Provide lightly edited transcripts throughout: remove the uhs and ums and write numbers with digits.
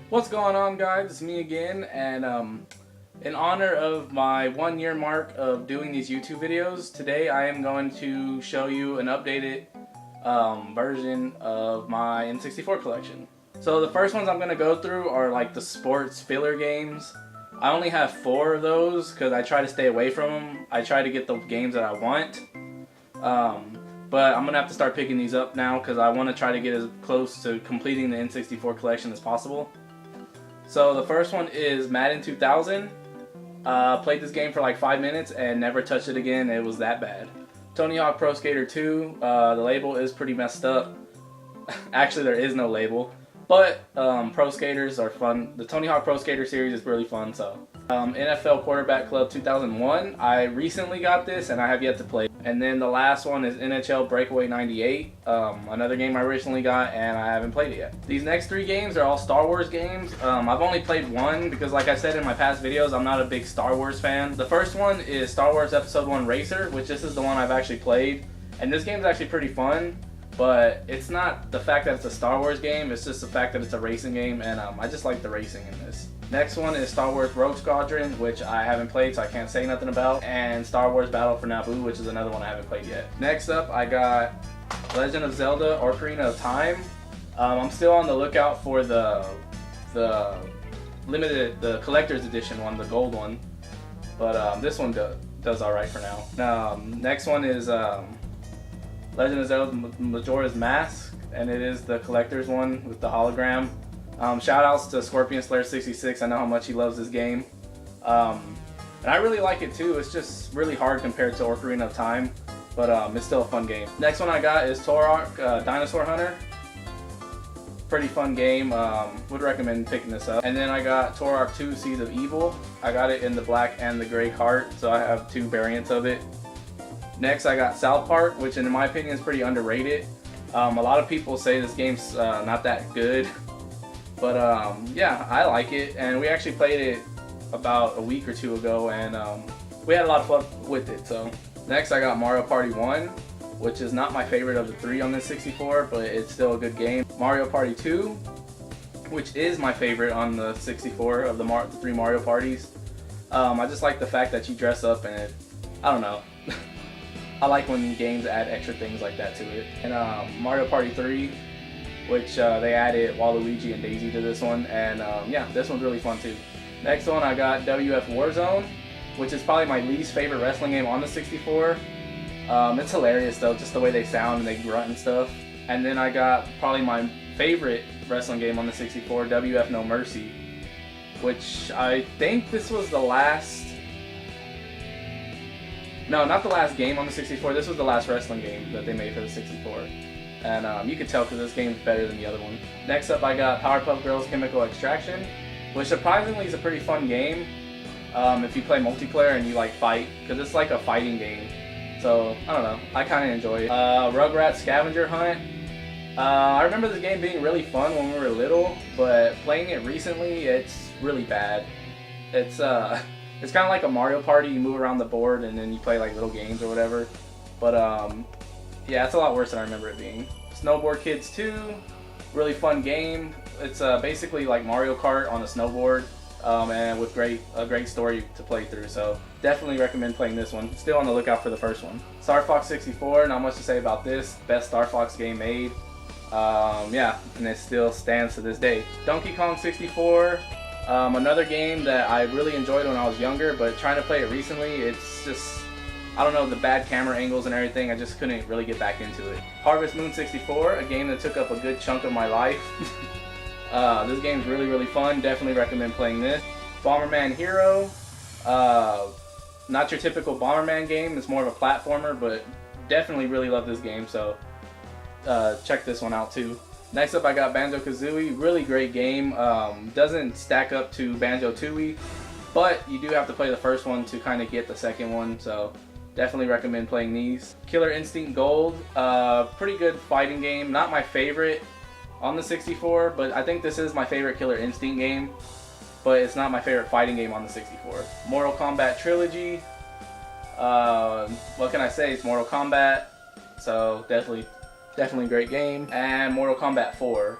What's going on, guys? It's me again, and in honor of my 1 year mark of doing these YouTube videos, today I am going to show you an updated version of my N64 collection. So the first ones I'm going to go through are like the sports filler games. I only have 4 of those because I try to stay away from them. I try to get the games that I want. But I'm going to have to start picking these up now because I want to try to get as close to completing the N64 collection as possible. So the first one is Madden 2000. Played this game for like 5 minutes and never touched it again. It was that bad. Tony Hawk Pro Skater 2. The label is pretty messed up. Actually, there is no label. But Pro Skaters are fun. The Tony Hawk Pro Skater series is really fun. So NFL Quarterback Club 2001. I recently got this and I have yet to play. And then the last one is NHL Breakaway 98. Another game I recently got and I haven't played it yet. These next 3 games are all Star Wars games. I've only played one because, like I said in my past videos, I'm not a big Star Wars fan. The first one is Star Wars Episode 1 Racer, which this is the one I've actually played. And this game is actually pretty fun. But it's not the fact that it's a Star Wars game, it's just the fact that it's a racing game, and I just like the racing in this. Next one is Star Wars Rogue Squadron, which I haven't played, so I can't say nothing about, and Star Wars Battle for Naboo, which is another one I haven't played yet. Next up, I got Legend of Zelda Ocarina of Time. I'm still on the lookout for the collector's edition one, the gold one, but this one does all right for now. Next one is Legend of Zelda Majora's Mask, and it is the collector's one with the hologram. Shout outs to Scorpion Slayer 66. I know how much he loves this game. And I really like it too. It's just really hard compared to Ocarina of Time, but it's still a fun game. Next one I got is Turok Dinosaur Hunter. Pretty fun game. Would recommend picking this up. And then I got Turok 2 Seeds of Evil. I got it in the black and the gray cart, so I have 2 variants of it. Next, I got South Park, which in my opinion is pretty underrated. A lot of people say this game's not that good, but yeah, I like it, and we actually played it about a week or 2 ago, and we had a lot of fun with it. So next, I got Mario Party 1, which is not my favorite of the 3 on the 64, but it's still a good game. Mario Party 2, which is my favorite on the 64 of the 3 Mario parties. I just like the fact that you dress up in it. I don't know. I like when games add extra things like that to it. And Mario Party 3, which they added Waluigi and Daisy to this one, and yeah, this one's really fun too. Next one I got WF Warzone, which is probably my least favorite wrestling game on the 64. It's hilarious though, just the way they sound and they grunt and stuff. And then I got probably my favorite wrestling game on the 64, WF No Mercy, which I think this was the last... No, not the last game on the 64. This was the last wrestling game that they made for the 64. And you can tell because this game's better than the other one. Next up, I got Powerpuff Girls Chemical Extraction, which surprisingly is a pretty fun game if you play multiplayer and you like fight, because it's like a fighting game. So, I don't know. I kind of enjoy it. Rugrats Scavenger Hunt. I remember this game being really fun when we were little, but playing it recently, it's really bad. It's kind of like a Mario Party. You move around the board and then you play like little games or whatever. But yeah, it's a lot worse than I remember it being. Snowboard Kids 2, really fun game. It's basically like Mario Kart on a snowboard, and with a great story to play through. So definitely recommend playing this one. Still on the lookout for the first one. Star Fox 64, not much to say about this. Best Star Fox game made. Yeah, and it still stands to this day. Donkey Kong 64. Another game that I really enjoyed when I was younger, but trying to play it recently, it's just, I don't know, the bad camera angles and everything, I just couldn't really get back into it. Harvest Moon 64, a game that took up a good chunk of my life. This game's really, really fun. Definitely recommend playing this. Bomberman Hero. Not your typical Bomberman game, it's more of a platformer, but definitely really love this game, so check this one out too. Next up I got Banjo-Kazooie, really great game. Doesn't stack up to Banjo-Tooie, but you do have to play the first one to kind of get the second one, so definitely recommend playing these. Killer Instinct Gold, pretty good fighting game. Not my favorite on the 64, but I think this is my favorite Killer Instinct game, but it's not my favorite fighting game on the 64. Mortal Kombat Trilogy, what can I say, it's Mortal Kombat, so definitely a great game. And Mortal Kombat 4.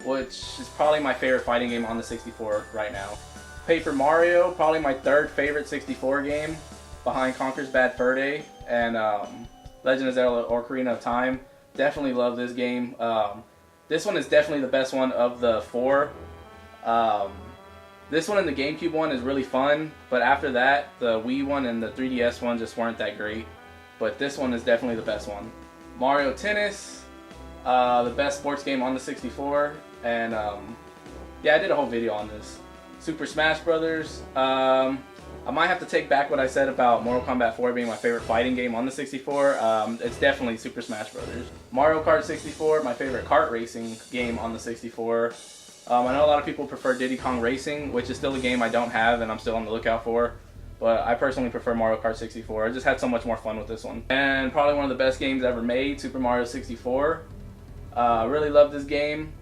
which is probably my favorite fighting game on the 64 right now. Paper Mario, probably my third favorite 64 game, behind Conker's Bad Fur Day and Legend of Zelda Ocarina of Time. Definitely love this game. This one is definitely the best one of the four. This one and the GameCube one is really fun, but after that, the Wii one and the 3DS one just weren't that great. But this one is definitely the best one. Mario Tennis, the best sports game on the 64, and yeah, I did a whole video on this. Super Smash Brothers. I might have to take back what I said about Mortal Kombat 4 being my favorite fighting game on the 64. It's definitely Super Smash Brothers. Mario Kart 64, my favorite kart racing game on the 64. I know a lot of people prefer Diddy Kong Racing, which is still a game I don't have and I'm still on the lookout for. But I personally prefer Mario Kart 64. I just had so much more fun with this one. And probably one of the best games ever made, Super Mario 64. Really love this game.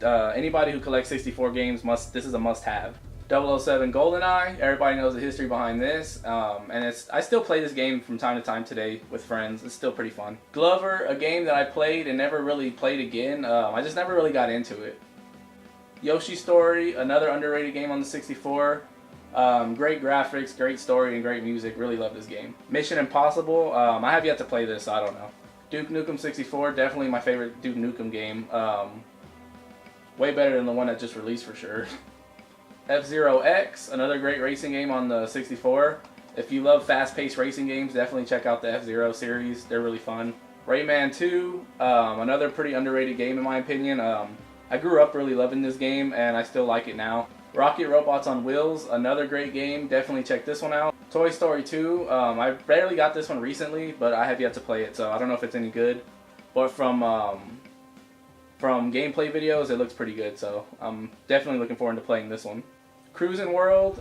Anybody who collects 64 games, this is a must-have. 007 GoldenEye, everybody knows the history behind this, and I still play this game from time to time today with friends. It's still pretty fun. Glover, a game that I played and never really played again. I just never really got into it. Yoshi's Story, another underrated game on the 64. Great graphics, great story, and great music. Really love this game. Mission Impossible, I have yet to play this, so I don't know. Duke Nukem 64, definitely my favorite Duke Nukem game. Way better than the one that just released for sure. F-Zero X, another great racing game on the 64. If you love fast-paced racing games, definitely check out the F-Zero series. They're really fun. Rayman 2, another pretty underrated game in my opinion. I grew up really loving this game, and I still like it now. Rocket Robots on Wheels, another great game. Definitely check this one out. Toy Story 2, I barely got this one recently, but I have yet to play it, so I don't know if it's any good. But from gameplay videos, it looks pretty good, so I'm definitely looking forward to playing this one. Cruisin' World,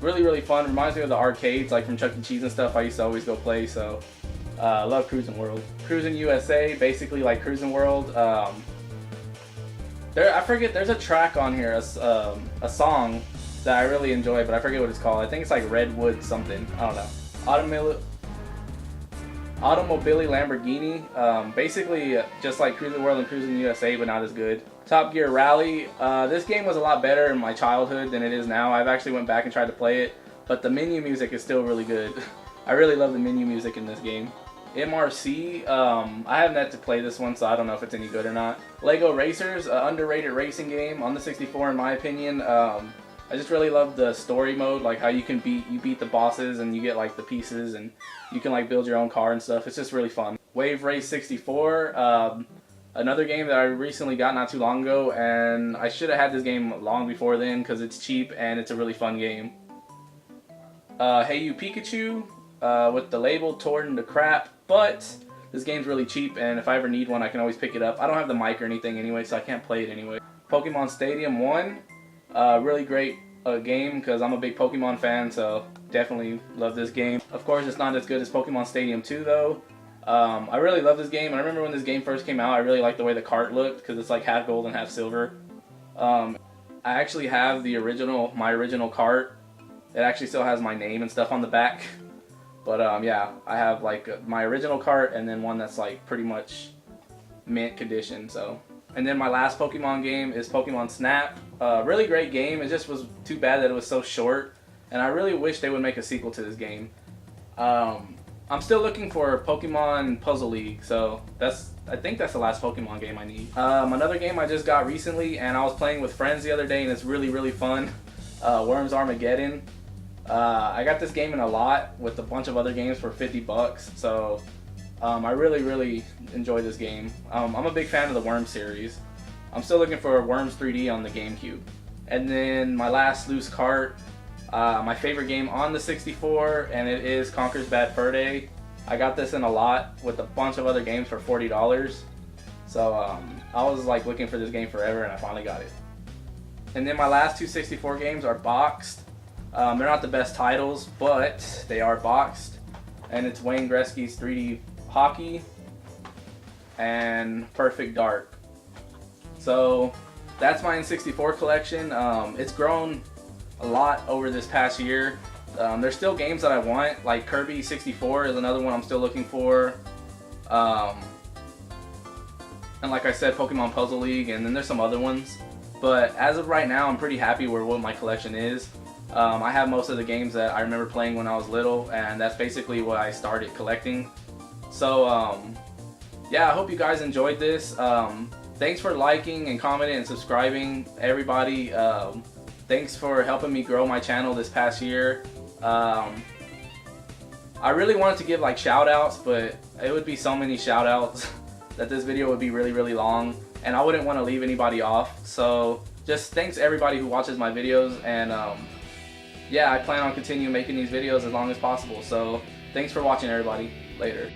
really fun. Reminds me of the arcades, like from Chuck E. Cheese and stuff. I used to always go play, so I love Cruisin' World. Cruisin' USA, basically like Cruisin' World. I forget, there's a track on here, a song that I really enjoy, but I forget what it's called. I think it's like Redwood something. I don't know. Automobili Lamborghini, basically just like Cruisin' World and Cruisin' USA, but not as good. Top Gear Rally, this game was a lot better in my childhood than it is now. I've actually went back and tried to play it, but the menu music is still really good. I really love the menu music in this game. MRC, I haven't had to play this one, so I don't know if it's any good or not. Lego Racers, an underrated racing game on the 64 in my opinion. I just really love the story mode, like how you beat the bosses and you get like the pieces and you can like build your own car and stuff. It's just really fun. Wave Race 64, another game that I recently got not too long ago, and I should have had this game long before then because it's cheap and it's a really fun game. Hey You Pikachu, with the label torn to crap, but this game's really cheap, and if I ever need one I can always pick it up. I don't have the mic or anything anyway, so I can't play it anyway. Pokemon Stadium 1, really great game because I'm a big Pokemon fan, so definitely love this game. Of course it's not as good as Pokemon Stadium 2 though. I really love this game, and I remember when this game first came out I really liked the way the cart looked because it's like half gold and half silver. I actually have my original cart. It actually still has my name and stuff on the back. But yeah, I have like my original cart and then one that's like pretty much mint condition. So, and then my last Pokemon game is Pokemon Snap. Really great game. It just was too bad that it was so short, and I really wish they would make a sequel to this game. I'm still looking for Pokemon Puzzle League, so I think that's the last Pokemon game I need. Another game I just got recently, and I was playing with friends the other day, and it's really fun. Worms Armageddon. I got this game in a lot with a bunch of other games for 50 bucks, so I really enjoy this game. I'm a big fan of the Worms series. I'm still looking for Worms 3D on the GameCube. And then my last loose cart, my favorite game on the 64, and it is Conker's Bad Fur Day. I got this in a lot with a bunch of other games for $40. So I was like looking for this game forever, and I finally got it. And then my last two 64 games are boxed. They're not the best titles, but they are boxed. And it's Wayne Gretzky's 3D Hockey and Perfect Dark. So that's my N64 collection. It's grown a lot over this past year. There's still games that I want, like Kirby 64 is another one I'm still looking for. and like I said, Pokemon Puzzle League, and then there's some other ones. But as of right now, I'm pretty happy with what my collection is. I have most of the games that I remember playing when I was little, and that's basically what I started collecting. So yeah, I hope you guys enjoyed this. Thanks for liking and commenting and subscribing, everybody. Thanks for helping me grow my channel this past year. I really wanted to give like shout outs, but it would be so many shout outs that this video would be really long, and I wouldn't want to leave anybody off. So just thanks everybody who watches my videos, and yeah, I plan on continuing making these videos as long as possible. So thanks for watching, everybody. Later.